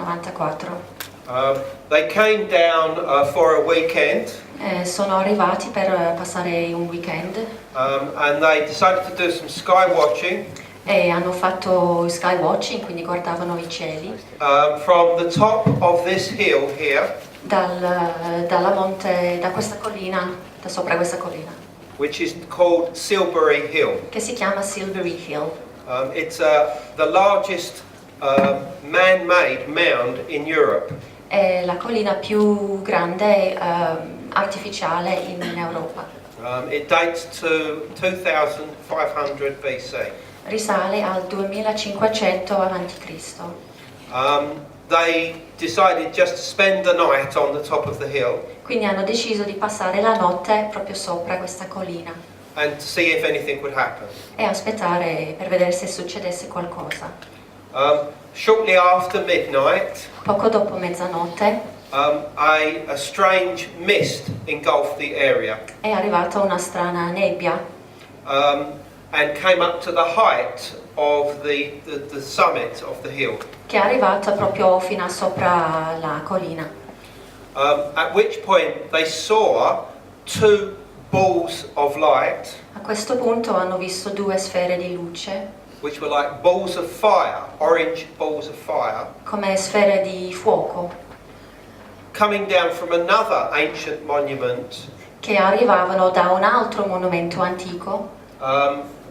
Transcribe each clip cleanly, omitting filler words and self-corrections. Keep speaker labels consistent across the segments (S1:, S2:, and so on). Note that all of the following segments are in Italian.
S1: 94.
S2: They came down for a weekend.
S1: Sono arrivati per passare un weekend
S2: And they decided to do some sky watching
S1: e hanno fatto sky watching, quindi guardavano i cieli
S2: from the top of this hill here,
S1: da questa collina, da sopra questa collina,
S2: which is called Silbury Hill.
S1: che si chiama Silbury Hill.
S2: It's the largest man-made mound in Europe.
S1: È la collina più grande artificiale in Europa.
S2: It dates to 2500 BC.
S1: Risale al 2500 a.C.
S2: They decided just to spend the night on the top of the hill
S1: Quindi hanno deciso di passare la notte proprio sopra questa collina
S2: and to see if anything would happen.
S1: e aspettare per vedere se succedesse qualcosa.
S2: Shortly after midnight,
S1: Poco dopo mezzanotte
S2: a strange mist engulfed the area
S1: è arrivata una strana nebbia
S2: and came up to the height of the summit of the hill.
S1: che è arrivata proprio fino a sopra la collina.
S2: At which point they saw two balls of light,
S1: A questo punto hanno visto due sfere di luce,
S2: which were like balls of fire, orange balls of fire,
S1: come sfere di fuoco,
S2: coming down from another ancient monument
S1: che arrivavano da un altro monumento antico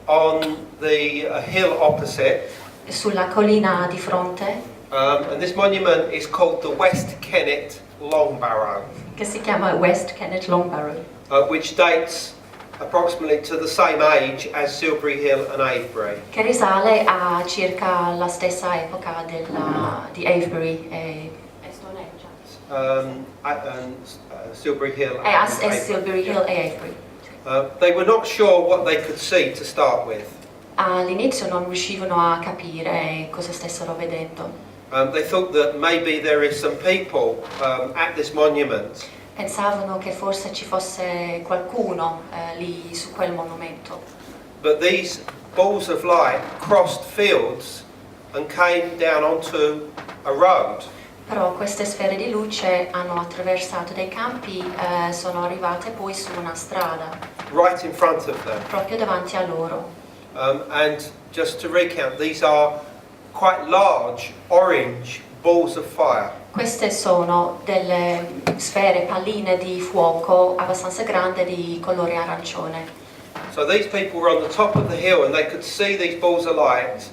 S2: on the hill opposite.
S1: sulla collina di fronte,
S2: And this monument is called the West Kennet Long Barrow,
S1: che si chiama West Kennet Long Barrow,
S2: which dates approximately to the same age as Silbury Hill and Avebury.
S1: che risale a circa la stessa epoca di Avebury e Stonehenge.
S2: Silbury Hill
S1: E
S2: Avebury.
S1: Silbury Hill e Avebury.
S2: They were not sure what they could see to start with.
S1: All'inizio non riuscivano a capire cosa stessero vedendo.
S2: They thought that maybe there is some people at this monument
S1: Pensavano che forse ci fosse qualcuno lì su quel monumento.
S2: but these balls of light crossed fields and came down onto a road.
S1: Però queste sfere di luce hanno attraversato dei campi, sono arrivate poi su una strada,
S2: Right in front of them.
S1: proprio davanti a loro.
S2: And just to recount, these are quite large orange balls of fire.
S1: Queste sono delle sfere, palline di fuoco abbastanza grandi di colore arancione.
S2: So these people were on the top of the hill and they could see these balls of light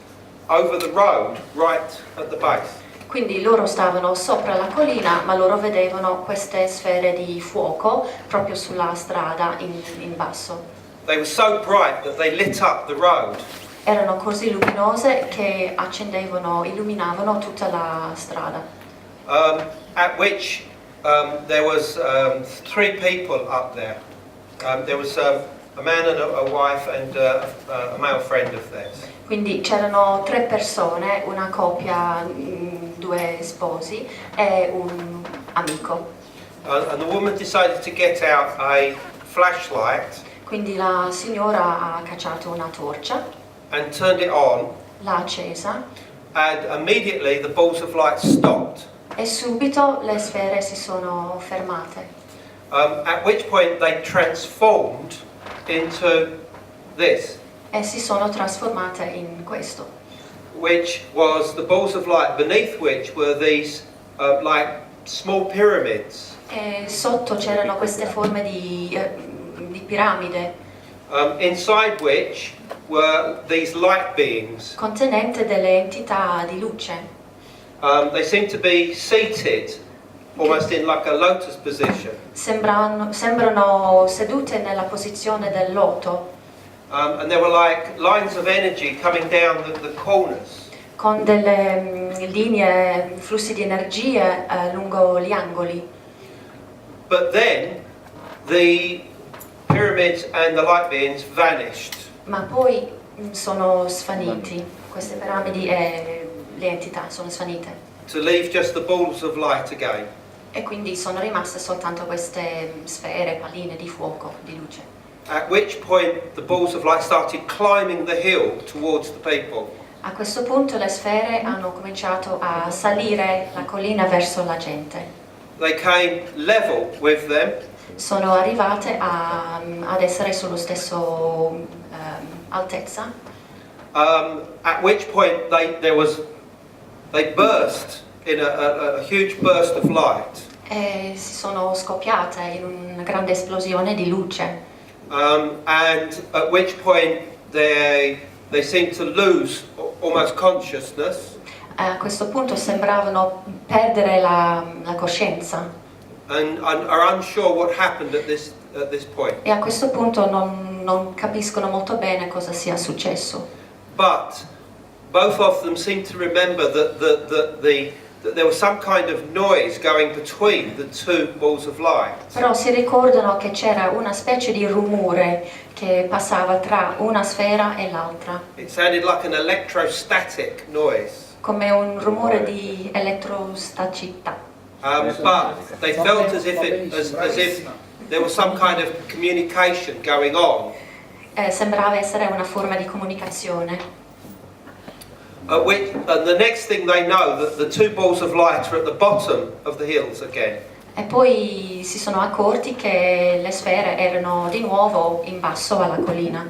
S2: over the road right at the base.
S1: Quindi loro stavano sopra la collina, ma loro vedevano queste sfere di fuoco proprio sulla strada in basso.
S2: They were so bright that they lit up the road.
S1: Erano così luminose che illuminavano tutta la strada.
S2: At which there was 3 people up there. There was a man and a wife and a male friend of theirs.
S1: Quindi c'erano 3 persone, una coppia, 2 sposi e un amico.
S2: And the woman decided to get out a flashlight
S1: Quindi la signora ha cacciato una torcia,
S2: and turned it on,
S1: l'ha accesa
S2: and immediately the balls of light stopped.
S1: e subito le sfere si sono fermate.
S2: At which point they transformed into this,
S1: E si sono trasformate in questo,
S2: which was the balls of light beneath which were these like small pyramids.
S1: e sotto c'erano queste forme di piramide
S2: Inside which were these light beings.
S1: contenente delle entità di luce.
S2: They seemed to be seated almost in like a lotus position.
S1: Sembrano sedute nella posizione del loto,
S2: And there were like lines of energy coming down the corners.
S1: con delle linee, flussi di energie lungo gli angoli.
S2: But then the pyramids and the light beings vanished.
S1: Ma poi sono svaniti, queste piramidi e le entità sono svanite.
S2: To leave just the balls of light again.
S1: E quindi sono rimaste soltanto queste sfere, palline di fuoco, di luce.
S2: At which point the balls of light started climbing the hill towards the people.
S1: A questo punto le sfere hanno cominciato a salire la collina verso la gente.
S2: They came level with them.
S1: Sono arrivate ad essere sullo stesso altezza.
S2: At which point they burst in a huge burst of light.
S1: E si sono scoppiate in una grande esplosione di luce.
S2: And at which point they seemed to lose almost consciousness.
S1: A questo punto sembravano perdere la coscienza.
S2: And are unsure what happened at this point.
S1: E a questo punto non capiscono molto bene cosa sia successo.
S2: But both of them seem to remember that there was some kind of noise going between the two balls of light.
S1: Però si ricordano che c'era una specie di rumore che passava tra una sfera e l'altra.
S2: It sounded like an electrostatic noise.
S1: Come un rumore di elettrostaticità.
S2: But they felt as if there was some kind of communication going on.
S1: Sembrava essere una forma di comunicazione.
S2: The next thing they know, that the two balls of light are at the bottom of the hills again.
S1: E poi si sono accorti che le sfere erano di nuovo in basso alla collina.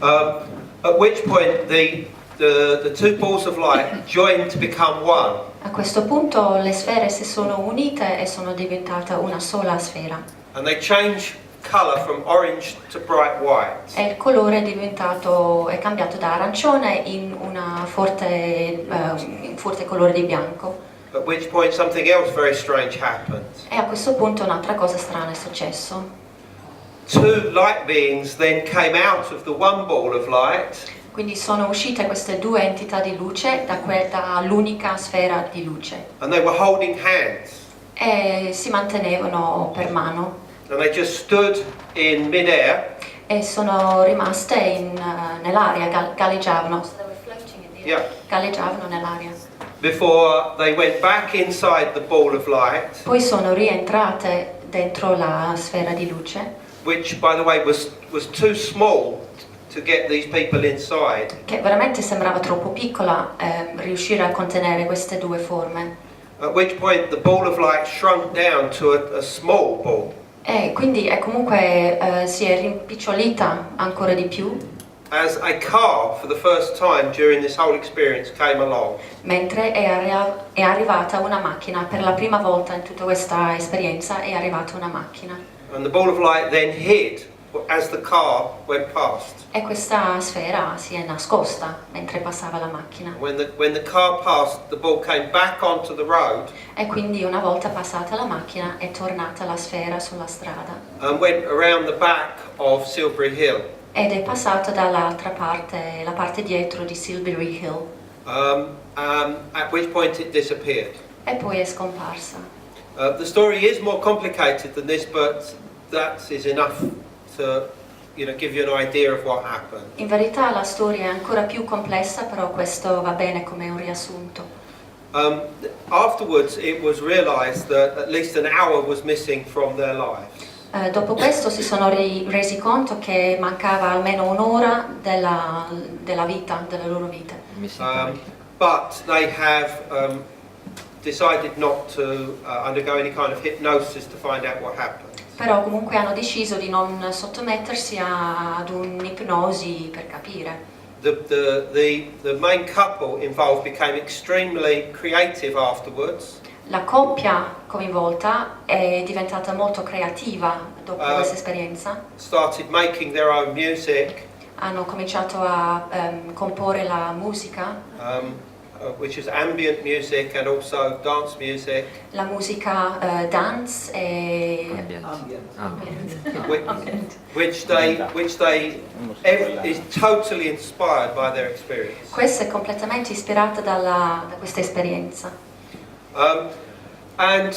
S2: At which point the two balls of light joined to become one.
S1: A questo punto le sfere si sono unite e sono diventate una sola sfera.
S2: And they change color from orange to bright white.
S1: E il colore è cambiato da arancione in un forte colore di bianco.
S2: At which point something else very strange happened.
S1: E a questo punto un'altra cosa strana è successo.
S2: Two light beings then came out of the one ball of light.
S1: Quindi sono uscite queste due entità di luce dall'unica sfera di luce.
S2: And they were holding hands.
S1: E si mantenevano per mano.
S2: And they just stood in midair.
S1: E sono rimaste nell'aria, galleggiavano.
S2: Yeah.
S1: Galleggiavano nell'aria.
S2: Before they went back inside the ball of light.
S1: Poi sono rientrate dentro la sfera di luce.
S2: Which, by the way, was too small to get these people inside.
S1: Che veramente sembrava troppo piccola riuscire a contenere queste due forme.
S2: At which point the ball of light shrunk down to a small ball.
S1: E quindi comunque si è rimpicciolita ancora di più.
S2: As a car, for the first time during this whole experience, came along.
S1: Mentre è arrivata una macchina, per la prima volta in tutta questa esperienza è arrivata una macchina.
S2: And the ball of light then hid as the car went past.
S1: E questa sfera si è nascosta mentre passava la macchina.
S2: When the car passed, the ball came back onto the road.
S1: E quindi una volta passata la macchina è tornata la sfera sulla strada.
S2: And went around the back of Silbury Hill.
S1: Ed è passata dall'altra parte, la parte dietro di Silbury Hill.
S2: At which point it disappeared.
S1: E poi è scomparsa.
S2: The story is more complicated than this, but that is enough to give you an idea of what happened.
S1: In verità la storia è ancora più complessa, però questo va bene come un riassunto.
S2: Afterwards it was realized that at least an hour was missing from their lives.
S1: Dopo questo si sono resi conto che mancava almeno un'ora della loro vita.
S2: But they have decided not to undergo any kind of hypnosis to find out what happened.
S1: Però comunque hanno deciso di non sottomettersi ad un'ipnosi per capire.
S2: The main couple involved became extremely creative afterwards.
S1: La coppia coinvolta è diventata molto creativa dopo questa esperienza.
S2: Started making their own music.
S1: Hanno cominciato a comporre la musica.
S2: Which is ambient music and also dance music.
S1: La musica dance e
S3: ambient.
S2: Which is totally inspired by their experience.
S1: Questa è completamente ispirata da questa esperienza.
S2: And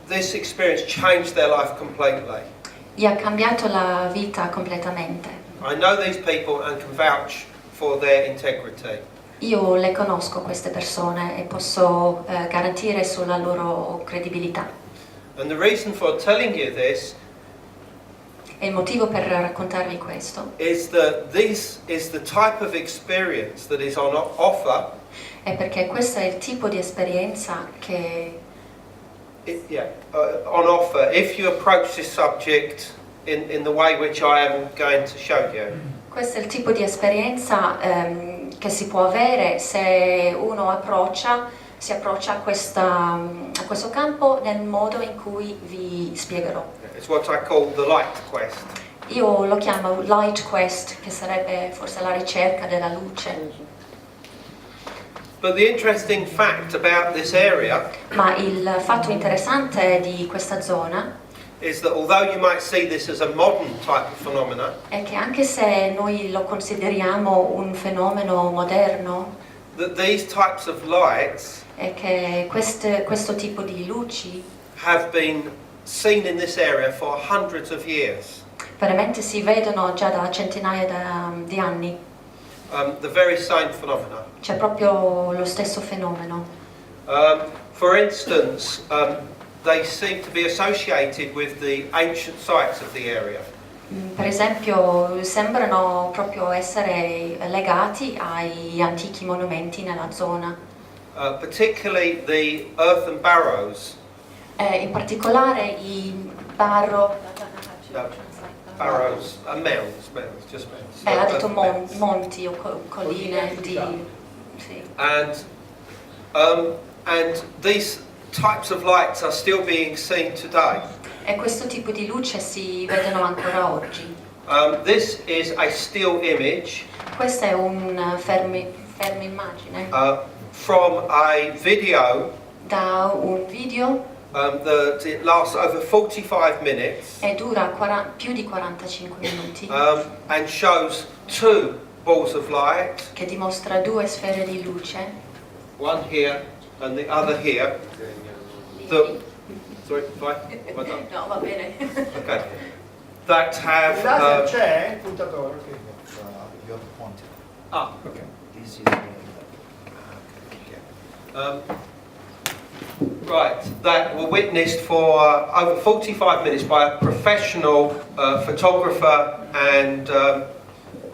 S2: this experience changed their life completely.
S1: Gli ha cambiato la vita completamente.
S2: I know these people and can vouch for their integrity.
S1: Io le conosco queste persone e posso garantire sulla loro credibilità.
S2: And the reason for telling you this
S1: E il motivo per raccontarvi questo
S2: is that this is the type of experience that is on offer.
S1: è perché questo è il tipo di esperienza che
S2: On offer if you approach this subject in the way which I am going to show you.
S1: questo è il tipo di esperienza che si può avere se uno si approccia a questo campo nel modo in cui vi spiegherò.
S2: It's what I call the LightQuest.
S1: Io lo chiamo LightQuest, che sarebbe forse la ricerca della luce.
S2: But the interesting fact about this area
S1: Ma il fatto interessante di questa zona
S2: is that although you might see this as a modern type of phenomena,
S1: è che anche se noi lo consideriamo un fenomeno moderno,
S2: that these types of lights
S1: è che questo tipo di luci
S2: have been seen in this area for hundreds of years.
S1: veramente si vedono già da centinaia di anni.
S2: The very same phenomena.
S1: C'è proprio lo stesso fenomeno.
S2: For instance, they seem to be associated with the ancient sites of the area.
S1: Per esempio, sembrano proprio essere legati ai antichi monumenti nella zona.
S2: Particularly the earthen barrows.
S1: In particolare i barrows,
S2: Mounds, just mounds.
S1: ha detto
S2: Mounds.
S1: monti o colline di... Sì.
S2: And these types of lights are still being seen today.
S1: E questo tipo di luce si vedono ancora oggi.
S2: This is a still image
S1: Questo è un fermimmagine
S2: from a video
S1: da un video
S2: that it lasts over 45 minutes
S1: e dura più di 45 minuti,
S2: and shows two balls of light,
S1: che dimostra due sfere di luce.
S2: one here and the other here. Sorry, fine? Am I done?
S1: No, va bene.
S2: Okay. That have...
S3: c'è il puntatore che you have pointed.
S2: Ah, okay.
S3: This is
S2: Right, that were witnessed for over 45 minutes by a professional photographer and